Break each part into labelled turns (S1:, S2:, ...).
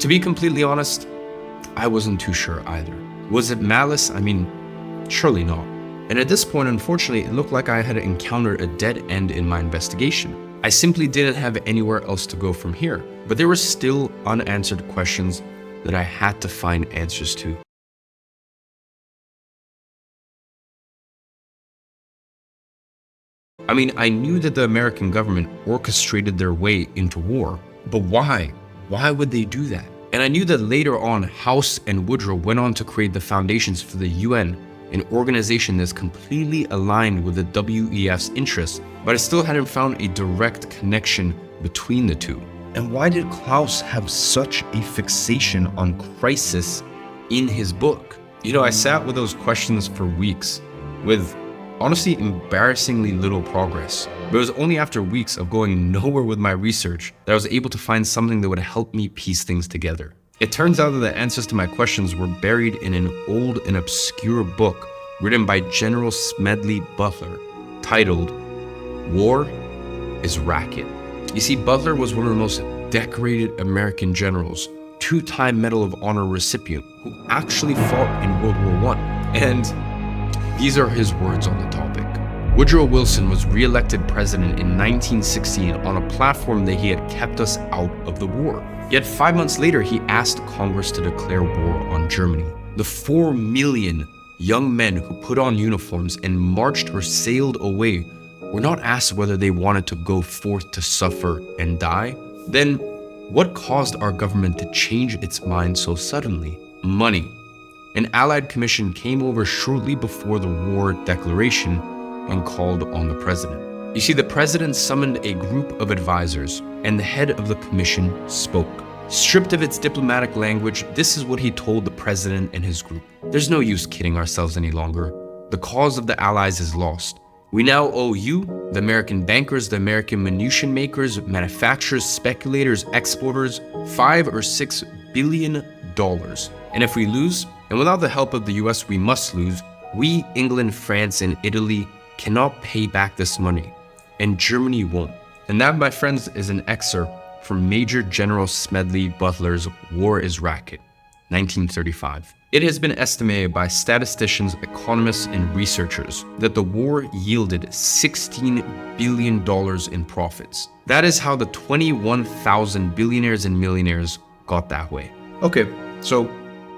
S1: To be completely honest, I wasn't too sure either. Was it malice? I mean, surely not. And at this point, unfortunately, it looked like I had encountered a dead end in my investigation. I simply didn't have anywhere else to go from here, but there were still unanswered questions that I had to find answers to. I mean, I knew that the American government orchestrated their way into war, but why? Why would they do that? And I knew that later on, House and Woodrow went on to create the foundations for the UN, an organization that's completely aligned with the WEF's interests, but I still hadn't found a direct connection between the two. And why did Klaus have such a fixation on crisis in his book? You know, I sat with those questions for weeks, with honestly embarrassingly little progress. But it was only after weeks of going nowhere with my research that I was able to find something that would help me piece things together. It turns out that the answers to my questions were buried in an old and obscure book written by General Smedley Butler, titled War is Racket. You see, Butler was one of the most decorated American generals, two-time Medal of Honor recipient, who actually fought in World War I. And these are his words on the topic. Woodrow Wilson was re-elected president in 1916 on a platform that he had kept us out of the war. Yet 5 months later, he asked Congress to declare war on Germany. The 4 million young men who put on uniforms and marched or sailed away were not asked whether they wanted to go forth to suffer and die. Then what caused our government to change its mind so suddenly? Money. An Allied commission came over shortly before the war declaration and called on the president. You see, the president summoned a group of advisors, and the head of the commission spoke. Stripped of its diplomatic language, this is what he told the president and his group. There's no use kidding ourselves any longer. The cause of the Allies is lost. We now owe you, the American bankers, the American munition makers, manufacturers, speculators, exporters, $5 or $6 billion. And if we lose, and without the help of the US we must lose, we, England, France, and Italy cannot pay back this money, and Germany won't. And that, my friends, is an excerpt from Major General Smedley Butler's War is Racket, 1935. It has been estimated by statisticians, economists, and researchers that the war yielded $16 billion in profits. That is how the 21,000 billionaires and millionaires got that way. Okay, so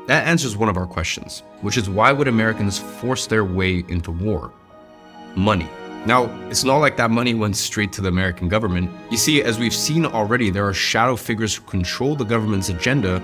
S1: that answers one of our questions, which is why would Americans force their way into war? Money. Now, it's not like that money went straight to the American government. You see, as we've seen already, there are shadow figures who control the government's agenda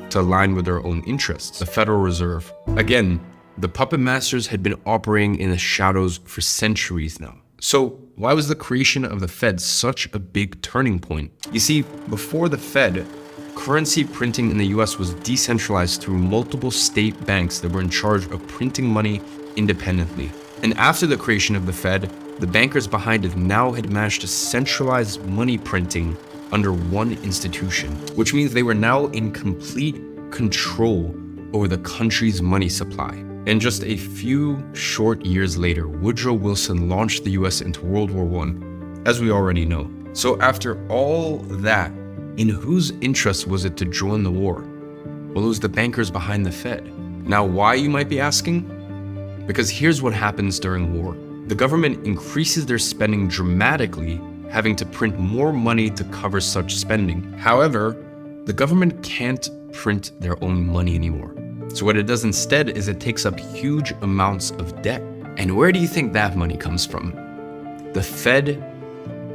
S1: to align with their own interests. The Federal Reserve. Again, the puppet masters had been operating in the shadows for centuries now. So why was the creation of the Fed such a big turning point? You see, before the Fed, currency printing in the US was decentralized through multiple state banks that were in charge of printing money independently. And after the creation of the Fed, the bankers behind it now had managed to centralize money printing under one institution, which means they were now in complete control over the country's money supply. And just a few short years later, Woodrow Wilson launched the US into World War I, as we already know. So after all that, in whose interest was it to join the war? Well, it was the bankers behind the Fed. Now, why, you might be asking? Because here's what happens during war. The government increases their spending dramatically, having to print more money to cover such spending. However, the government can't print their own money anymore. So what it does instead is it takes up huge amounts of debt. And where do you think that money comes from? The Fed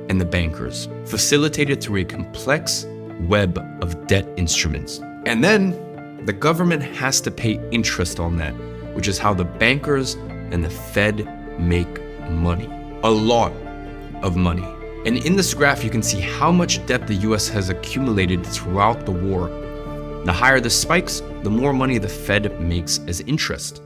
S1: and the bankers, facilitated through a complex web of debt instruments. And then the government has to pay interest on that, which is how the bankers and the Fed make money. A lot of money. And in this graph, you can see how much debt the US has accumulated throughout the war. The higher the spikes, the more money the Fed makes as interest.